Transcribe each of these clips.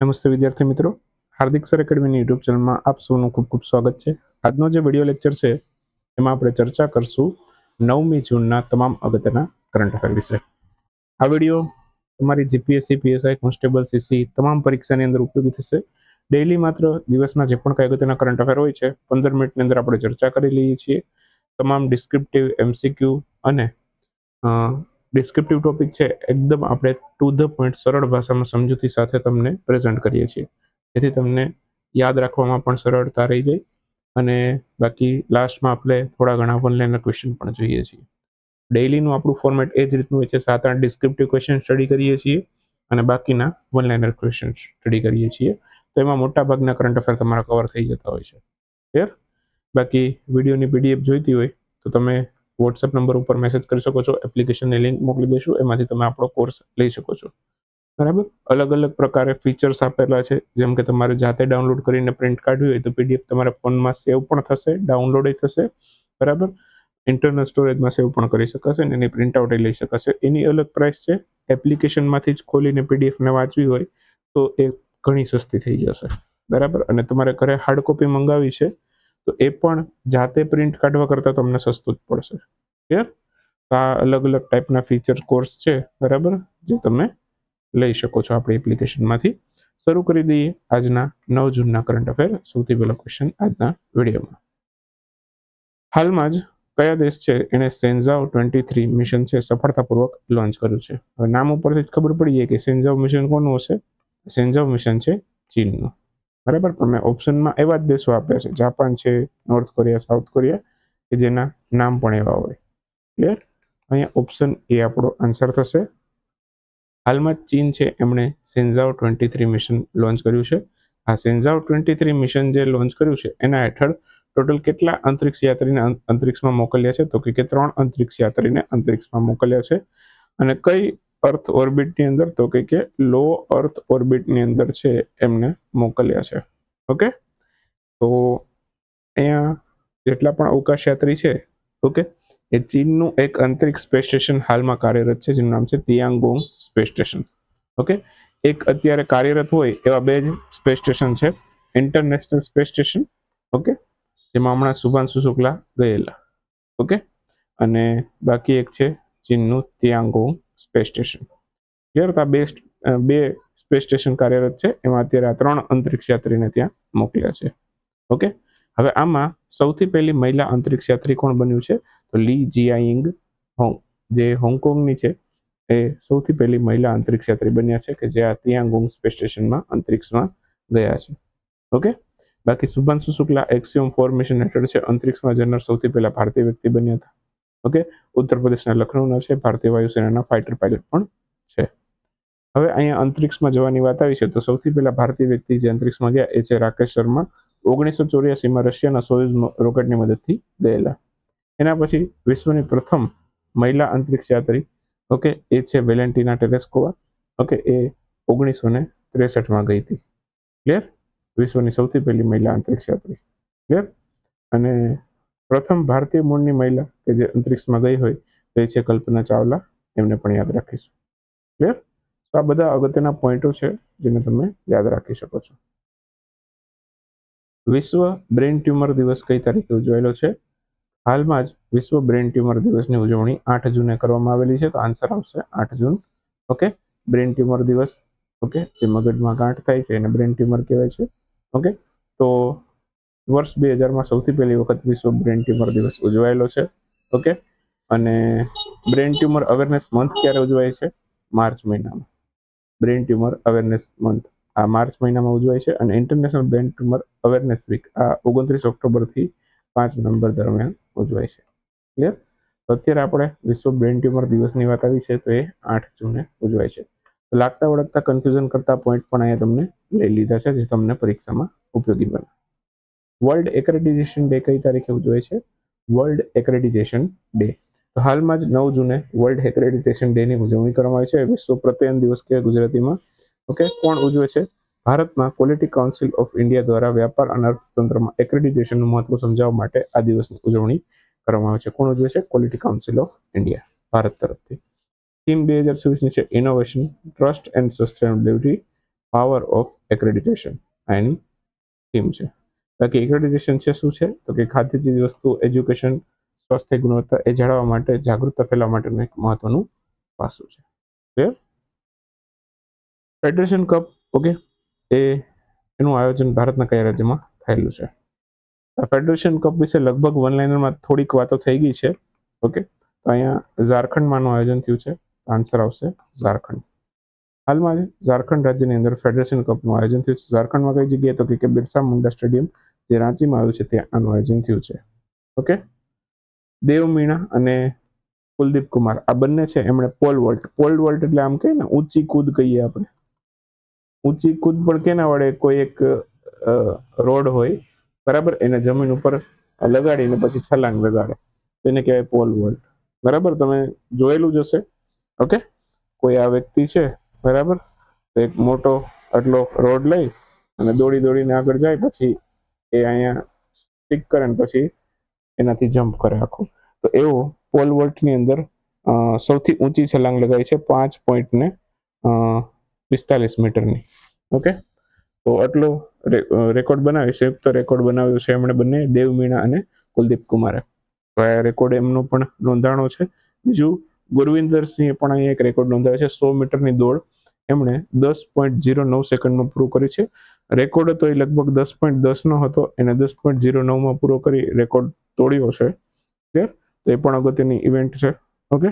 નમસ્તે વિદ્યાર્થી મિત્રો, હાર્દિક સર એકેડમીની યુટ્યુબ ચેનલમાં આપ સૌનું ખૂબ ખૂબ સ્વાગત છે. આજનો જે વિડીયો લેક્ચર છે એમાં આપણે ચર્ચા કરશું 9મી જૂનના તમામ અગત્યના કરંટ અફેર વિશે. આ વિડીયો તમારી જીપીએસસી, પીએસઆઈ, કોન્સ્ટેબલ, સીસી તમામ પરીક્ષાની અંદર ઉપયોગી થશે. ડેઈલી માત્ર દિવસના જે પણ કંઈ અગત્યના કરંટ અફેર હોય છે 15 મિનિટની અંદર આપણે ચર્ચા કરી લઈએ છીએ. તમામ ડિસ્ક્રિપ્ટિવ, એમસીક્યુ અને ડિસ્ક્રિપ્ટિવ ટોપિક છે એકદમ આપણે ટુ ધ પોઈન્ટ સરળ ભાષામાં સમજૂતી સાથે તમને પ્રેઝન્ટ કરીએ છીએ, જેથી તમને યાદ રાખવામાં પણ સરળતા રહી જાય. અને બાકી લાસ્ટમાં આપણે થોડા ઘણા વન લાઇનર ક્વેશ્ચન પણ જોઈએ છીએ. ડેઈલીનું આપણું ફોર્મેટ એ જ રીતનું હોય છે, 7-8 ડિસ્ક્રિપ્ટિવ ક્વેશ્ચન સ્ટડી કરીએ છીએ અને બાકીના વન લાઇનર ક્વેશ્ચન સ્ટડી કરીએ છીએ. તો એમાં મોટા ભાગના કરંટ અફેર તમારા કવર થઈ જતા હોય છે. ક્લિયર? બાકી વિડીયોની પીડીએફ જોઈતી હોય તો તમે વોટ્સએપ નંબર ઉપર મેસેજ કરી શકો છો. એપ્લિકેશનની લિંક મોકલી દઈશું, એમાંથી તમે આપણો કોર્સ લઈ શકો છો. બરાબર. અલગ અલગ પ્રકારે ફીચર્સ આપેલા છે, જેમ કે તમારે જાતે ડાઉનલોડ કરીને પ્રિન્ટ કાઢવી હોય તો પીડીએફ તમારા ફોનમાં સેવ પણ થશે, ડાઉનલોડ થશે. બરાબર. ઇન્ટરનલ સ્ટોરેજમાં સેવ પણ કરી શકાશે અને એની પ્રિન્ટઆઉટ લઈ શકાશે. એની અલગ પ્રાઇસ છે. એપ્લિકેશનમાંથી જ ખોલીને પીડીએફને વાંચવી હોય તો એ ઘણી સસ્તી થઈ જશે. બરાબર. અને તમારે ઘરે હાર્ડ કોપી મંગાવી છે તો એ પણ જાતે પ્રિન્ટ કાઢવા કરતાં તમને સસ્તું જ પડશે. ક્લિયર? આ અલગ અલગ ટાઈપના ફીચર કોર્સ છે, બરાબર, જે તમે લઈ શકો છો આપણી એપ્લિકેશનમાંથી. શરૂ કરી દઈએ આજના 9 જૂનના કરંટ અફેર. સૌથી પહેલો ક્વેશ્ચન આજના વિડીયોમાં. હાલમાં જ કયા દેશ છે એણે સેન્ઝાવ 23 મિશન છે સફળતાપૂર્વક લોન્ચ કર્યું છે? હવે નામ ઉપરથી જ ખબર પડી જાય કે સેન્ઝાવ મિશન કોનું હશે. સેન્ઝાવ મિશન છે ચીનનું. બરાબર. પણ મેં ઓપ્શનમાં એવા જ દેશો આપ્યા છે, જાપાન છે, નોર્થ કોરિયા, સાઉથ કોરિયા, કે જેના નામ પણ એવા હોય. ક્લિયર? અહીંયા ઓપ્શન એ આપણો આન્સર થશે. હાલમાં ચીન છે એમણે સેન્ઝાવ 23 મિશન લોન્ચ કર્યું છે. આ સેન્ઝાવ 23 મિશન જે લોન્ચ કર્યું છે એના હેઠળ ટોટલ કેટલા અંતરિક્ષ યાત્રીને અંતરિક્ષમાં મોકલ્યા છે? તો કે 3 અંતરિક્ષ યાત્રીને અંતરિક્ષમાં મોકલ્યા છે. અને કઈ અર્થ ઓર્બિટની અંદર? તો કે લો અર્થ ઓર્બિટની અંદર છે એમને મોકલ્યા છે. ઓકે. તો અહીંયા જેટલા પણ અવકાશ યાત્રી છે, ઓકે, એ ચીનનું એક અંતરિક્ષ સ્પેસ સ્ટેશન હાલમાં કાર્યરત છે, જેનું નામ છે તિયાંગોંગ સ્પેસ સ્ટેશન. ઓકે. એક અત્યારે કાર્યરત હોય એવા બે જ સ્પેસ સ્ટેશન છે, ઇન્ટરનેશનલ સ્પેસ સ્ટેશન, ઓકે, જેમાં હમણાં શુભાંશુ શુક્લા ગયેલા. ઓકે. અને બાકી એક છે ચીનનું તિયાંગોંગ સ્પેસ સ્ટેશન. ક્લિયર? આ બે સ્પેસ સ્ટેશન કાર્યરત છે. એમાં અત્યારે આ 3 અંતરિક્ષ યાત્રીને ત્યાં મોકલ્યા છે. ઓકે. હવે આમાં સૌથી પહેલી મહિલા અંતરિક્ષ યાત્રી કોણ બન્યું છે? તો લી જિયાઇંગ હોંગ, જે હોંગકોંગની છે, એ સૌથી પહેલી મહિલા અંતરિક્ષ યાત્રી બન્યા છે કે જે આ તિયાંગોંગ સ્પેસ સ્ટેશનમાં અંતરિક્ષમાં ગયા છે. ઓકે. બાકી શુભાંશુ શુક્લા એક્સિયોમ 4 મિશન હેઠળ છે અંતરિક્ષમાં જનાર સૌથી પહેલા ભારતીય વ્યક્તિ બન્યા હતા. ઓકે. ઉત્તર પ્રદેશના લખનૌના છે, ભારતીય વાયુસેનાના ફાઇટર પાયલટ પણ છે. હવે અહીંયા અંતરિક્ષમાં જવાની વાત આવી છે તો સૌથી પહેલા ભારતીય વ્યક્તિ જે અંતરિક્ષમાં ગયા એ છે રાકેશ શર્મા. 1984માં રશિયાના સોયુઝ રોકેટની મદદથી ગયેલા. એના પછી વિશ્વની પ્રથમ મહિલા અંતરિક્ષ યાત્રી, ઓકે, એ છે વેલેન્ટિના ટેરેસ્કોવા. ઓકે. એ 1963માં ગઈ હતી. ક્લિયર? વિશ્વની સૌથી પહેલી મહિલા અંતરિક્ષ યાત્રી. ક્લિયર? અને પ્રથમ ભારતીય મૂળની મહિલા કે જે અંતરિક્ષમાં ગઈ હોય તો એ છે કલ્પના ચાવલા. એમને પણ યાદ રાખીશું. ક્લિયર? તો આ બધા અગત્યના પોઈન્ટો છે જેને તમે યાદ રાખી શકો છો. વિશ્વ બ્રેઇન ટ્યુમર દિવસ કઈ તારીખે ઉજવાયેલો છે? હાલમાં જ વિશ્વ બ્રેઇન ટ્યુમર દિવસની ઉજવણી 8 જૂને કરવામાં આવેલી છે. તો આન્સર આવશે 8 જૂન. ઓકે. બ્રેઇન ટ્યુમર દિવસ, ઓકે, જે મગજમાં ગાંઠ થાય છે એને બ્રેઇન ટ્યુમર કહેવાય છે. ઓકે. તો વર્ષ 2000માં સૌથી પહેલી વખત વિશ્વ બ્રેઇન ટ્યુમર દિવસ ઉજવાયેલો છે. ઓકે. અને બ્રેઇન ટ્યુમર અવેરનેસ મંથ ક્યારે ઉજવાય છે? માર્ચ મહિનામાં. બ્રેઇન ટ્યુમર અવેરનેસ મંથ આ માર્ચ મહિનામાં ઉજવાય છે. અને international brain tumour awareness week આ 29 ઓક્ટોબરથી 5 નવેમ્બર દરમિયાન ઉજવાય છે. ક્લિયર? તો અત્યારે આપણે વિશ્વ બ્રેઇન ટ્યુમર દિવસની વાત આવી છે તો એ 8 જૂને ઉજવાય છે. તો લાગતા વળગતા કન્ફ્યુઝન કરતા પોઈન્ટ પણ અહીંયા તમને લઈ લીધા છે જે તમને પરીક્ષામાં ઉપયોગી બને. વર્લ્ડ એક્રેડિટેશન ડે કઈ તારીખે ઉજવાય છે? વર્લ્ડ એક્રેડિટેશન ડે તો હાલમાં જ 9 જૂને વર્લ્ડ એક્રેડિટેશન ડેની ઉજવણી કરવામાં આવે છે. વિશ્વ પ્રત્યયન દિવસ કે ગુજરાતીમાં. ઓકે. કોણ ઉજવે છે? ભારતમાં ક્વોલિટી કાઉન્સિલ ઓફ ઇન્ડિયા દ્વારા વ્યાપાર અને અર્થતંત્રમાં એક્રેડિટેશનનું મહત્વ સમજાવવા માટે આ દિવસની ઉજવણી કરવામાં આવે છે. કોણ ઉજવે છે? Quality council of India, Bharat તરફથી. થીમ 2024ની છે innovation, trust and sustainability power of accreditation આ એની થીમ છે. બાકી એક્રેડિટેશન છે શું છે તો કે ખાદ્ય ચીજ વસ્તુ, એજ્યુકેશન, સ્વાસ્થ્ય ગુણવત્તા એ જાળવવા માટે, જાગૃતતા ફેલાવવા માટેનું એક મહત્વનું પાસું છે. ક્લિયર? ફેડરેશન કપ, ઓકે, એ એનું આયોજન ભારતના કયા રાજ્યમાં થયેલું છે? ફેડરેશન કપ વિશે લગભગ વન લાઇનરમાં થોડીક વાતો થઈ ગઈ છે. ઓકે, તો અહીંયા ઝારખંડમાંનું આયોજન થયું છે. આન્સર આવશે ઝારખંડ. હાલમાં ઝારખંડ રાજ્યની અંદર ફેડરેશન કપનું આયોજન થયું છે. ઝારખંડમાં કઈ જગ્યાએ તો કે બિરસા મુંડા સ્ટેડિયમ જે રાંચીમાં આવ્યું છે ત્યાં આનું આયોજન થયું છે. ઓકે, દેવ મીણા અને કુલદીપ કુમાર આ બંને છે એમણે પોલ વોલ્ટ એટલે આમ કહે ને ઊંચી કૂદ કહીએ આપણે. ઊંચી કૂદ પણ કેના વડે? કોઈ એક રોડ હોય, બરાબર, એને જમીન ઉપર લગાડીને પછી છલાંગ લગાડે, એને કહેવાય પોલ વોલ્ટ. બરાબર, તમે જોયેલું જ હશે. ઓકે, કોઈ આ વ્યક્તિ છે, બરાબર, તો એક મોટો આટલો રોડ લઈ અને દોડીને આગળ જાય, પછી એ અહીંયા સ્ટીક કરે ને પછી એનાથી જમ્પ કરે આખું. તો એવો પોલ વોલ્ટની અંદર સૌથી ઊંચી છલાંગ લગાવી છે 5.45 મીટરની. ઓકે, તો આટલો રેકોર્ડ બનાવી, સંયુક્ત રેકોર્ડ બનાવ્યો છે એમણે બંને, દેવ મીણા અને કુલદીપ કુમારે. તો આ રેકોર્ડ એમનો પણ નોંધાણો છે. બીજું, ગુરવિંદર સિંહે પણ અહીંયા એક રેકોર્ડ નોંધાવ્યો છે. 100 મીટરની દોડ એમણે 10.09 સેકન્ડમાં પૂરું કરી છે. રેકોર્ડ હતો એ લગભગ 10.10 નો હતો, એને 10.09માં પૂરો કરી રેકોર્ડ તોડ્યો છે. ક્લિયર? તો એ પણ અગત્યની ઇવેન્ટ છે. ઓકે,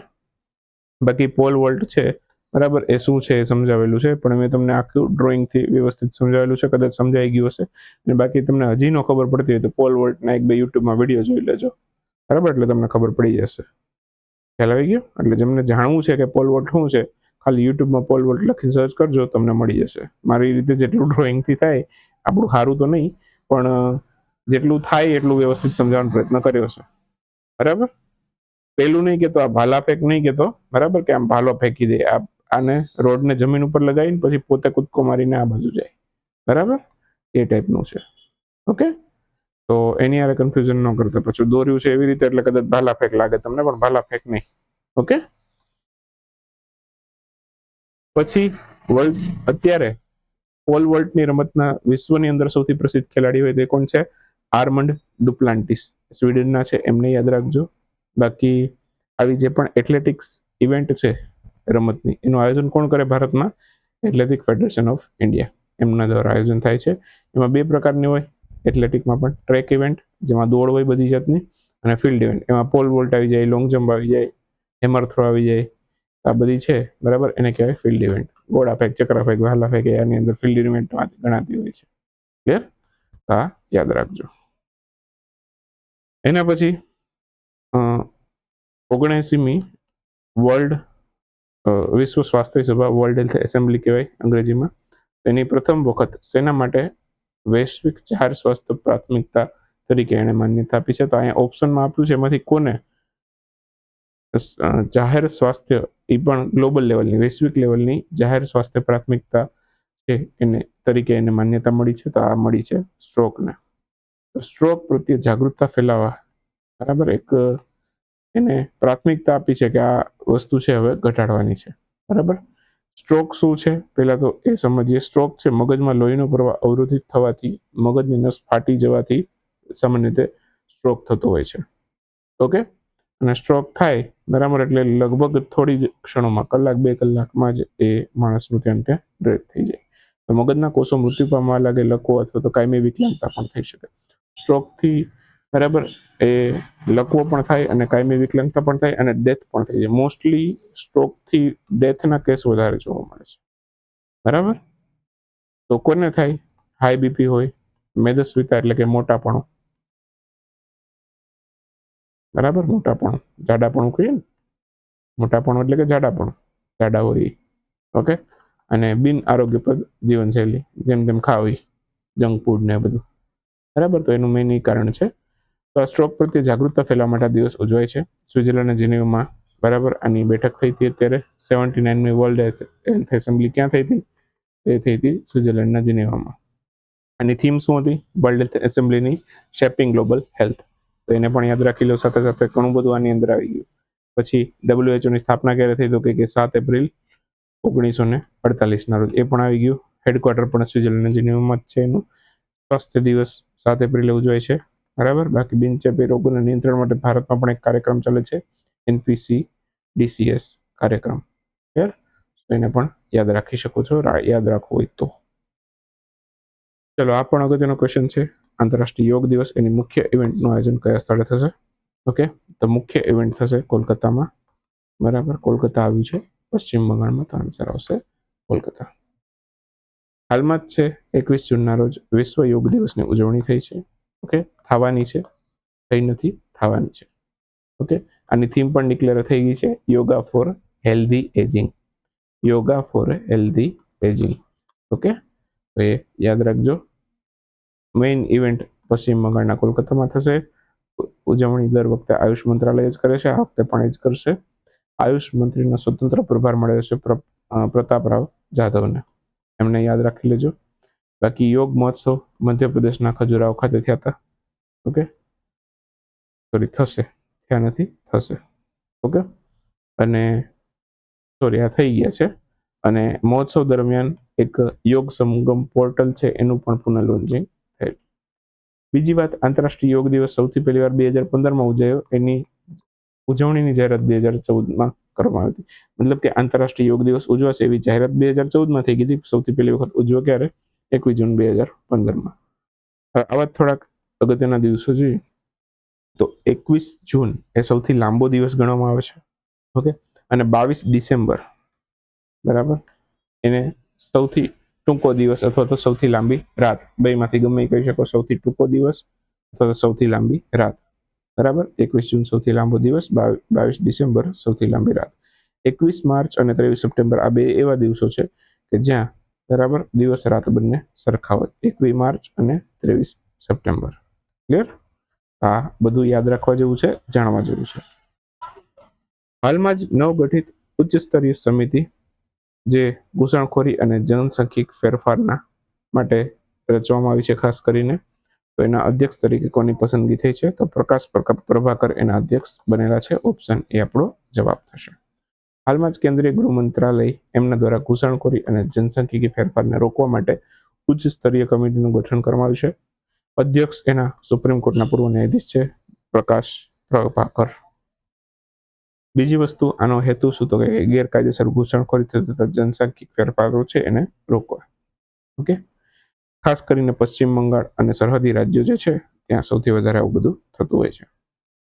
બાકી પોલ વોલ્ટ છે, બરાબર, એ શું છે એ સમજાવેલું છે, પણ મેં તમને આખું ડ્રોઈંગથી વ્યવસ્થિત સમજાવેલું છે, કદાચ સમજાઈ ગયું હશે. અને બાકી તમને હજી ન ખબર પડતી હોય તો પોલ વોલ્ટના 1-2 યુટ્યુબમાં વિડીયો જોઈ લેજો, બરાબર, એટલે તમને ખબર પડી જશે. ખ્યાલ આવી ગયો? એટલે જેમને જાણવું છે કે પોલ વોલ્ટ શું છે, ખાલી યુટ્યુબમાં પોલ વોલ્ટ લખીને સર્ચ કરજો, તમને મળી જશે. મારી રીતે જેટલું ડ્રોઈંગથી થાય, આપણું સારું તો નહીં, પણ જેટલું થાય એટલું વ્યવસ્થિત સમજાવવાનો પ્રયત્ન કર્યો છે. બરાબર, પેલું નહીં કહેતો, આ ભાલા ફેંક નહીં કહેતો, બરાબર, કે આમ ભાલો ફેંકી દે. આને રોડને જમીન ઉપર લગાવીને પછી પોતે કૂદકો મારીને આ બાજુ જાય, બરાબર, એ ટાઈપનું છે. ઓકે, તો એની યારે કન્ફ્યુઝન ન કરતા. પછી દોર્યું છે એવી રીતે એટલે કદાચ ભાલા ફેંક લાગે તમને, પણ ભાલા ફેંક નહીં. ઓકે, પછી અત્યારે પોલ વોલ્ટની રમતના વિશ્વની અંદર સૌથી પ્રસિદ્ધ ખેલાડી હોય તે કોણ છે? આર્મન્ડ ડુપ્લાન્ટિસ, સ્વીડનના છે, એમને યાદ રાખજો. બાકી આવી જે પણ એથ્લેટિક્સ ઇવેન્ટ છે રમતની, એનું આયોજન કોણ કરે ભારતમાં? એથ્લેટિક ફેડરેશન ઓફ ઇન્ડિયા, એમના દ્વારા આયોજન થાય છે. એમાં 2 પ્રકારની હોય એથ્લેટિકમાં પણ, ટ્રેક ઇવેન્ટ જેમાં દોડ હોય બધી જાતની, અને ફિલ્ડ ઇવેન્ટ એમાં પોલ વોલ્ટ આવી જાય, લોંગ જમ્પ આવી જાય, હેમર થ્રો આવી જાય, આ બધી છે, બરાબર, એને કહેવાય ફિલ્ડ ઇવેન્ટ. ગોળા ફેંક, ચક્રા ફેંક, વહાલા ફેંક એની અંદર ફિલ્ડ ઇવેન્ટ ગણાતી હોય છે. ક્લિયર? આ યાદ રાખજો. એના પછી 79મી વર્લ્ડ વિશ્વ સ્વાસ્થ્ય સભા, વર્લ્ડ હેલ્થ એસેમ્બલી કહેવાય અંગ્રેજીમાં, એની પ્રથમ વખત શેના માટે વૈશ્વિક જાહેર સ્વાસ્થ્ય પ્રાથમિકતા તરીકે એને માન્યતા આપી છે? તો અહીંયા ઓપ્શનમાં આપ્યું છે એમાંથી કોને જાહેર સ્વાસ્થ્ય, એ પણ ગ્લોબલ લેવલની, વૈશ્વિક લેવલની જાહેર સ્વાસ્થ્ય પ્રાથમિકતા છે એને તરીકે એને માન્યતા મળી છે? તો આ મળી છે સ્ટ્રોકને. તો સ્ટ્રોક પ્રત્યે જાગૃતતા ફેલાવવા, બરાબર, એક એને પ્રાથમિકતા આપી છે કે આ વસ્તુ છે હવે ઘટાડવાની છે. બરાબર, સ્ટ્રોક શું છે પહેલા તો એ સમજીએ. સ્ટ્રોક છે મગજમાં લોહીનો પ્રવાહ અવરોધિત થવાથી, મગજની નસ ફાટી જવાથી સામાન્ય રીતે સ્ટ્રોક થતો હોય છે. ઓકે, અને સ્ટ્રોક થાય, બરાબર, એટલે લગભગ થોડી જ ક્ષણોમાં, 1-2 કલાકમાં જ એ માણસનું ત્યાં ડેથ થઈ જાય. તો મગજના કોષો મૃત્યુ પામવા લાગે, લકવો અથવા તો કાયમી વિકલાંગતા પણ થઈ શકે. સ્ટ્રોકથી, બરાબર, એ લકવો પણ થાય અને કાયમી વિકલાંગતા પણ થાય અને ડેથ પણ થઈ જાય. મોસ્ટલી સ્ટ્રોકથી ડેથના કેસ વધારે જોવા મળે છે. બરાબર, તો કોને થાય? હાઈ બીપી હોય, મેદસ્વીતા એટલે કે મોટાપણું, બરાબર, મોટાપણું, જાડાપણું કહીએ ને, મોટાપણું એટલે કે જાડાપણું, જાડા હોય. ઓકે, અને બિન આરોગ્યપ્રદ જીવનશૈલી, જેમ તેમ ખાવી, જંક ફૂડ ને બધું, બરાબર, તો એનું મેઇન કારણ છે. તો આ સ્ટ્રોક પ્રત્યે જાગૃતતા ફેલાવવા માટે દિવસ ઉજવાય છે. સ્વિટ્ઝરલેન્ડના જેનેવામાં, બરાબર, આની બેઠક થઈ હતી અત્યારે. 79મી વર્લ્ડ હેલ્થ એસેમ્બલી ક્યાં થઈ હતી? એ થઈ હતી સ્વિટ્ઝરલેન્ડના જેનેવામાં. આની થીમ શું હતી વર્લ્ડ હેલ્થ એસેમ્બલીની? Shaping global health. તો એને પણ યાદ રાખી લો. સાથે સાથે ઘણું બધું આની અંદર આવી ગયું. પછી WHO ની સ્થાપના ક્યારે થઈ? તો કે 7 એપ્રિલ 1948 ના રોજ, એ પણ આવી ગયું. હેડક્વાર્ટર પણ સ્વિટ્ઝરલેન્ડ જીનીવામાં જ છે એનું. સ્વાસ્થ્ય દિવસ 7 એપ્રિલે ઉજવાય છે, બરાબર. બાકી બિનચેપી રોગોના નિયંત્રણ માટે ભારતમાં પણ એક કાર્યક્રમ ચાલે છે, NPC DCS કાર્યક્રમ. ક્લિયર? એને પણ યાદ રાખી શકો છો, યાદ રાખવું હોય તો. ચલો, આ પણ અગત્યનો ક્વેશ્ચન છે. આંતરરાષ્ટ્રીય યોગ દિવસ એની મુખ્ય ઇવેન્ટનું આયોજન કયા સ્થળે થશે? ઓકે, તો મુખ્ય ઇવેન્ટ થશે કોલકાતામાં, બરાબર. કોલકાતા આવ્યું છે પશ્ચિમ બંગાળમાં, તો આન્સર આવશે કોલકાતા. હાલમાં જ છે 21 જૂનના રોજ વિશ્વ યોગ દિવસની ઉજવણી થઈ છે. ઓકે, થવાની છે, થઈ નથી, થવાની છે. ઓકે, આની થીમ પણ ડિક્લેર થઈ ગઈ છે, yoga for healthy ageing. Yoga for healthy ageing. Okay, તો એ યાદ રાખજો. મેઇન ઇવેન્ટ પશ્ચિમ બંગાળના કોલકાતામાં થશે. ઉજવણી દર વખતે આયુષ મંત્રાલય જ કરે છે, આ વખતે પણ એ જ કરશે. આયુષ મંત્રીનો સ્વતંત્ર પ્રભાર મળ્યો છે પ્રતાપરાવ જાધવને, એમને યાદ રાખી લેજો. બાકી યોગ મહોત્સવ મધ્યપ્રદેશના ખજુરાહો ખાતે થયા હતા. ઓકે, સોરી, થશે, થયા નથી, થશે. ઓકે, અને સોરી, આ થઈ ગયા છે. અને મહોત્સવ દરમિયાન એક યોગ સંગમ પોર્ટલ છે એનું પણ પુનઃલોન્ચિંગ થયું. બીજી વાત, આંતરરાષ્ટ્રીય યોગ દિવસ સૌથી પહેલી વાર 2015માં ઉજવાયો. એની ઉજવણીની જાહેરાત 2014માં કરવામાં આવી હતી. મતલબ કે આંતરરાષ્ટ્રીય યોગ દિવસ ઉજવાશે એવી જાહેરાત 2014માં થઈ ગઈ હતી. સૌથી પહેલી વખત ઉજવ્યો ક્યારે? 21 જૂન 2015માં. આવા થોડાક અગત્યના દિવસો જોઈએ તો 21 જૂન એ સૌથી લાંબો દિવસ ગણવામાં આવે છે. ઓકે, અને 22 ડિસેમ્બર, બરાબર, એને સૌથી ટૂંકો દિવસ અથવા તો સૌથી લાંબી રાત, બેમાંથી ગમે કહી શકો. સૌથી ટૂંકો દિવસ અથવા તો સૌથી લાંબી રાત, બરાબર. 21 જૂન સૌથી લાંબો દિવસ, 22 ડિસેમ્બર સૌથી લાંબી રાત. 21 માર્ચ અને 23 સપ્ટેમ્બર આ બે એવા દિવસો છે કે જ્યાં, બરાબર, દિવસ રાત બંને સરખા હોય. 21 માર્ચ અને 23 સપ્ટેમ્બર. ક્લિયર? આ બધું યાદ રાખવા જેવું છે, જાણવા જેવું છે. હાલમાં જ નવગઠિત ઉચ્ચ સ્તરીય સમિતિ જે ઘૂસણખોરી અને જનસાંખ્યિક ફેરફારના માટે રચવામાં આવી છે ખાસ કરીને, તો એના અધ્યક્ષ તરીકે કોની પસંદગી થઈ છે? તો પ્રકાશ પ્રભાકર એના અધ્યક્ષ બનેલા છે. ઓપ્શન એ આપણો જવાબ થશે. હાલમાં જ કેન્દ્રીય ગૃહ મંત્રાલય એમના દ્વારા ઘૂસણખોરી અને જનસાંખ્યિક ફેરફારને રોકવા માટે ઉચ્ચ સ્તરીય કમિટીનું ગઠન કરવામાં આવ્યું છે. અધ્યક્ષ એના સુપ્રીમ કોર્ટના પૂર્વ ન્યાયાધીશ છે પ્રકાશ પ્રભાકર. બીજી વસ્તુ, આનો હેતુ શું? તો કે ગેરકાયદેસર ઘૂસણખોરી થતા જનસાંખ્યિક ફેરફારો છે એને રોકવા. ઓકે, ખાસ કરીને પશ્ચિમ બંગાળ અને સરહદી રાજ્યો જે છે ત્યાં સૌથી વધારે આવું બધું થતું હોય છે,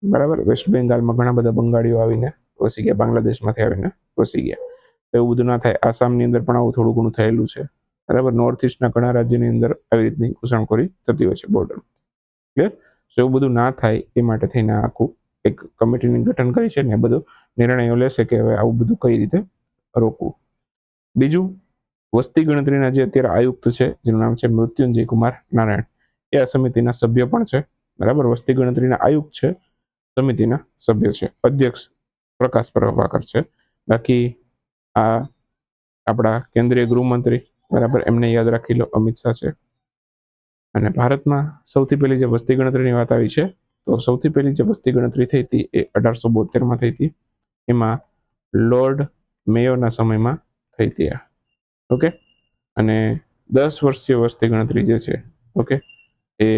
બરાબર. વેસ્ટ બેંગાલમાં ઘણા બધા બંગાળીઓ આવીને વસી ગયા, બાંગ્લાદેશમાંથી આવીને વસી ગયા. એવું બધું ના થાય. આસામની અંદર પણ આવું થોડું ઘણું થયેલું છે, બરાબર. નોર્થ ઇસ્ટના ઘણા રાજ્યોની અંદર આવી રીતની ઘૂસણખોરી થતી હોય છે બોર્ડર. ક્લિયર? એવું બધું ના થાય એ માટે થઈને આખું એક કમિટીનું ગઠન કરી છે ને એ બધો નિર્ણયો લેશે કે હવે આવું બધું કઈ રીતે રોકવું. બીજું, વસ્તી ગણતરીના જે અત્યારે આયુક્ત છે જેનું નામ છે મૃત્યુંજય કુમાર નારાયણ, એ આ સમિતિના સભ્ય પણ છે, બરાબર. વસ્તી ગણતરીના આયુક્ત છે, સમિતિના સભ્ય છે. અધ્યક્ષ પ્રકાશ પ્રભાકર છે. બાકી આ આપણા કેન્દ્રીય ગૃહમંત્રી, બરાબર, એમને યાદ રાખી લો, અમિત શાહ છે. અને ભારતમાં સૌથી પહેલી જે વસ્તી ગણતરીની વાત આવી છે, તો સૌથી પહેલી જે વસ્તી ગણતરી થઈ હતી એ 1872માં થઈ હતી. એમાં લોર્ડ મેયોના સમયમાં થઈ હતી. ઓકે, અને 10 વર્ષીય વસ્તી ગણતરી જે છે, ઓકે, એ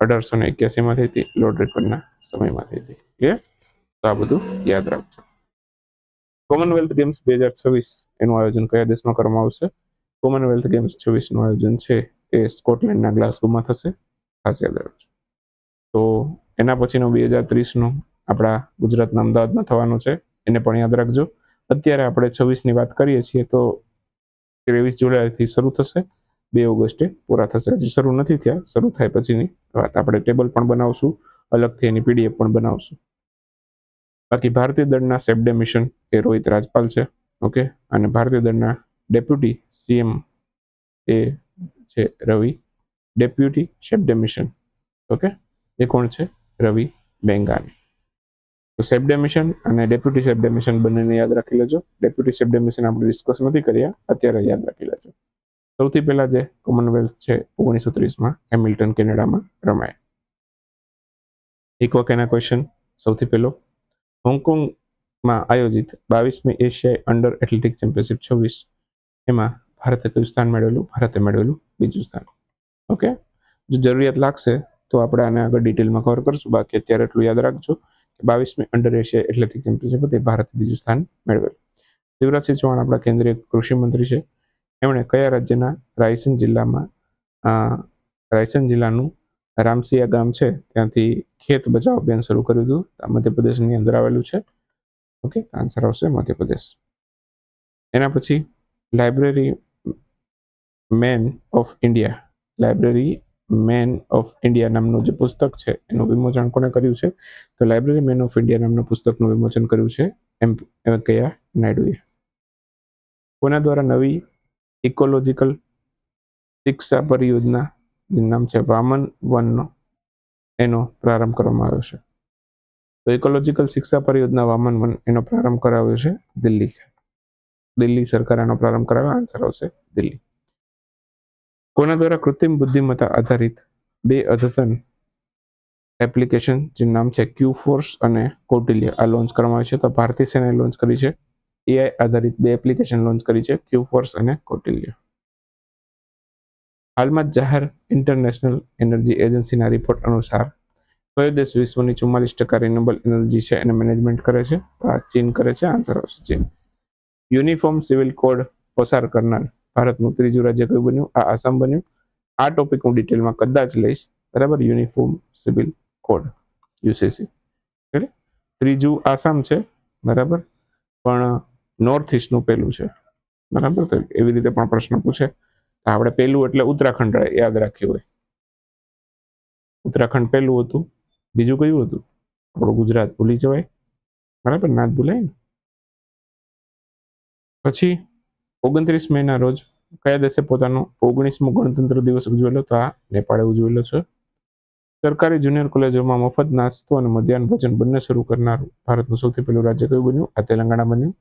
1881માં થઈ હતી, લોર્ડ રિપનના સમયમાં થઈ હતી. ક્લિયર? તો આ બધું યાદ રાખજો. કોમનવેલ્થ ગેમ્સ 2026 એનું આયોજન કયા દેશમાં કરવામાં આવશે? કોમનવેલ્થ ગેમ્સ 26નું આયોજન છે એ સ્કોટલેન્ડના ગ્લાસગોમાં થશે, ખાસ યાદ રાખજો. તો એના પછીનો 2030નો આપણા ગુજરાતના અમદાવાદમાં થવાનો છે, એને પણ યાદ રાખજો. અત્યારે આપણે 26ની વાત કરીએ છીએ તો 23 જુલાઈથી શરૂ થશે, 2 ઓગસ્ટે પૂરા થશે. હજી શરૂ નથી થયા, શરૂ થાય પછીની વાત. આપણે ટેબલ પણ બનાવશું, અલગથી એની PDF પણ બનાવશું. બાકી ભારતીય દળના સેબ્ડે મિશન એ રોહિત રાજપાલ છે. ઓકે, અને ભારતીય દળના ડેપ્યુટી CM એ છે રવિ, ડેપ્યુટી સેબ્ડે મિશન. ઓકે, એ કોણ છે? રવિ બેંગાની. તો સેબ્ડે મિશન અને ડેપ્યુટી સેબ્ડે મિશન બંનેને યાદ રાખી લેજો. ડેપ્યુટી સેબ્ડે મિશન આપણે ડિસ્કસ નથી કર્યા, અત્યારે યાદ રાખી લેજો. સૌથી પહેલા જે કોમનવેલ્થ છે 1930માં હેમિલ્ટન કેનેડામાં રમાય. ઇકોકેના ક્વેશ્ચન. સૌથી પહેલો, હોંગકોંગમાં આયોજિત 22મી એશિયાઈ અંડર એથ્લેટિક ચેમ્પિયનશિપ 26 એમાં ભારતે કયું સ્થાન મેળવેલું? ભારતે મેળવેલું બીજું સ્થાન. ઓકે, જો જરૂરિયાત લાગશે તો આપણે આને આગળ ડિટેલમાં કવર કરશું. બાકી અત્યારે એટલું યાદ રાખજો કે 22મી અંડર એશિયા એથ્લેટિક ચેમ્પિયનશિપ હતી, ભારતે બીજું સ્થાન મેળવેલું. શિવરાજસિંહ ચૌહાણ આપણા કેન્દ્રીય કૃષિ મંત્રી છે. એમણે કયા રાજ્યના રાયસેન જિલ્લાનું રામસિયા ગામ છે ત્યાંથી ખેત બચાવ અભિયાન શરૂ કર્યું હતું? મધ્યપ્રદેશની અંદર આવેલું છે. ઓકે, આન્સર આવશે મધ્યપ્રદેશ. એના પછી લાઇબ્રેરી મેન ઓફ ઇન્ડિયા નામનું જે પુસ્તક છે એનું વિમોચન કોને કર્યું છે? તો લાઇબ્રેરી મેન ઓફ ઇન્ડિયા નામના પુસ્તકનું વિમોચન કર્યું છે વેંકૈયા નાયડુએ. કોના દ્વારા નવી ઇકોલોજીકલ શિક્ષા પરિયોજના જેનું નામ છે વામન વનનો એનો પ્રારંભ કરવામાં આવ્યો છે? તો ઇકોલોજીકલ શિક્ષા પરિયોજના વામન વન એનો પ્રારંભ કરાવ્યો છે દિલ્હી સરકાર એનો પ્રારંભ કરાવ્યો. આન્સર આવશે દિલ્હી. કોના દ્વારા કૃત્રિમ બુદ્ધિમત્તા આધારિત 2 અદ્યતન એપ્લિકેશન જેનું નામ છે ક્યુ ફોર્સ અને કૌટિલ્ય આ લોન્ચ કરવામાં આવી છે? તો ભારતીય સેનાએ લોન્ચ કરી છે. એઆઈ આધારિત 2 એપ્લિકેશન લોન્ચ કરી છે, ક્યુ ફોર્સ અને કૌટિલ્ય. હાલમાં જાહેર ઇન્ટરનેશનલ એનર્જી એજન્સીના રિપોર્ટ અનુસાર કયો દેશ વિશ્વની 44% રિન્યુએબલ એનર્જી છે એને મેનેજમેન્ટ કરે છે? તો આ ચીન કરે છે. આન્સર આવશે ચીન. યુનિફોર્મ સિવિલ કોડ પસાર કરનાર ભારતનું ત્રીજું રાજ્ય કયું બન્યું? આ આસામ બન્યું. આ ટોપિક હું ડિટેલમાં કદાચ લઈશ, બરાબર. યુનિફોર્મ સિવિલ કોડ યુસીસી ત્રીજું આસામ છે, બરાબર, પણ નોર્થ ઈસ્ટનું પહેલું છે, બરાબર. તો એવી રીતે પણ પ્રશ્ન પૂછે. આપણે પહેલું એટલે ઉત્તરાખંડ યાદ રાખ્યું હોય. ઉત્તરાખંડ પહેલું હતું. બીજું કયું હતું? આપણું ગુજરાત. ભૂલી જવાય, બરાબર, ના જ ભૂલાય ને. પછી 29 મેના રોજ કયા દેશે પોતાનો 19મો ગણતંત્ર દિવસ ઉજવેલો? તો આ નેપાળે ઉજવેલો છે. સરકારી જુનિયર કોલેજોમાં મફત નાસ્તો અને મધ્યાહન ભોજન બંને શરૂ કરનારું ભારતનું સૌથી પહેલું રાજ્ય કયું બન્યું? આ તેલંગાણા બન્યું.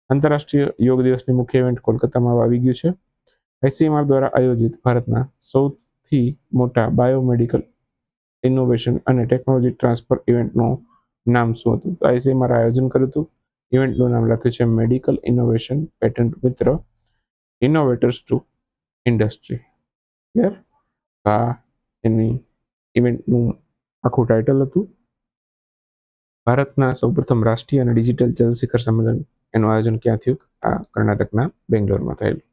આંતરરાષ્ટ્રીય યોગ દિવસની મુખ્ય ઇવેન્ટ કોલકાતામાં આવી ગયું છે. આઈસીએમઆર દ્વારા આયોજિત ભારતના સૌથી મોટા બાયોમેડિકલ ઇનોવેશન અને ટેકનોલોજી ટ્રાન્સફર ઇવેન્ટનું નામ શું હતું? તો આઈસીએમઆર આયોજન કર્યું હતું. ઇવેન્ટનું નામ લખ્યું છે મેડિકલ ઇનોવેશન પેટન્ટ મિત્ર ઇનોવેટર્સ ટુ ઇન્ડસ્ટ્રી. ક્લિયર? આ એની ઇવેન્ટનું આખું ટાઇટલ હતું. ભારતના સૌપ્રથમ રાષ્ટ્રીય અને ડિજિટલ જલ શિખર સંમેલન એનું આયોજન ક્યાં થયું? આ કર્ણાટકના બેંગ્લોરમાં થયેલું.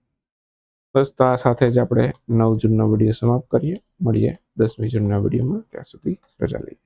બસ, તો આ સાથે જ આપણે 9 જૂનનો વિડીયો સમાપ્ત કરીએ. મળીએ 10મી જૂનના વિડીયોમાં. ત્યાં સુધી રજા લઈએ.